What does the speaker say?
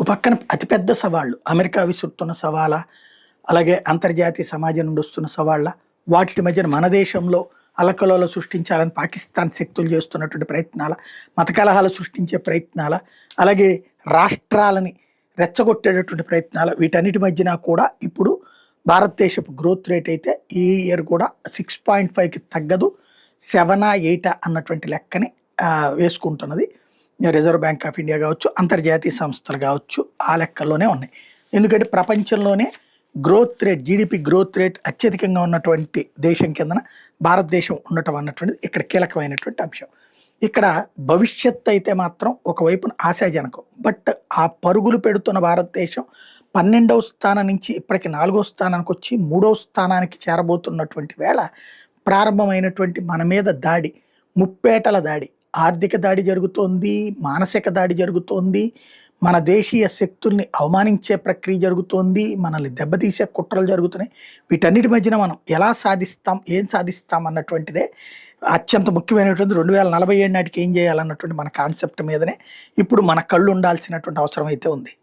పక్కన అతిపెద్ద సవాళ్ళు అమెరికా విసురుతున్న సవాలా, అలాగే అంతర్జాతీయ సమాజం నుండి వస్తున్న సవాళ్ళ, వాటి మధ్యన మన దేశంలో అల్లకల్లోలం సృష్టించాలని పాకిస్తాన్ శక్తులు చేస్తున్నటువంటి ప్రయత్నాల, మత కలహాలు సృష్టించే ప్రయత్నాల, అలాగే రాష్ట్రాలని రెచ్చగొట్టేటటువంటి ప్రయత్నాల, వీటన్నిటి మధ్యన కూడా ఇప్పుడు భారతదేశపు గ్రోత్ రేట్ అయితే ఈ ఇయర్ కూడా 6.5కి తగ్గదు, 7 8 అన్నటువంటి లెక్కని వేసుకుంటున్నది రిజర్వ్ బ్యాంక్ ఆఫ్ ఇండియా కావచ్చు, అంతర్జాతీయ సంస్థలు కావచ్చు. ఆ లెక్కల్లోనే ఉన్నాయి. ఎందుకంటే ప్రపంచంలోనే growth rate, GDP growth rate అత్యధికంగా ఉన్నటువంటి దేశం కిందన భారతదేశం ఉండటం అన్నటువంటిది ఇక్కడ కీలకమైనటువంటి అంశం. ఇక్కడ భవిష్యత్ అయితే మాత్రం ఒకవైపున ఆశాజనకం. బట్ ఆ పరుగులు పెడుతున్న భారతదేశం 12వ స్థానం నుంచి ఇప్పటికి 4వ స్థానానికి వచ్చి 3వ స్థానానికి చేరబోతున్నటువంటి వేళ ప్రారంభమైనటువంటి మన మీద దాడి, ముప్పేటల దాడి, ఆర్థిక దాడి జరుగుతోంది, మానసిక దాడి జరుగుతోంది, మన దేశీయ శక్తుల్ని అవమానించే ప్రక్రియ జరుగుతోంది, మనల్ని దెబ్బతీసే కుట్రలు జరుగుతున్నాయి. వీటన్నిటి మధ్యన మనం ఎలా సాధిస్తాం, ఏం సాధిస్తాం అన్నటువంటిదే అత్యంత ముఖ్యమైనటువంటి 2047 నాటికి ఏం చేయాలన్నటువంటి మన కాన్సెప్ట్ మీదనే ఇప్పుడు మన కళ్ళు ఉండాల్సినటువంటి అవసరం అయితే ఉంది.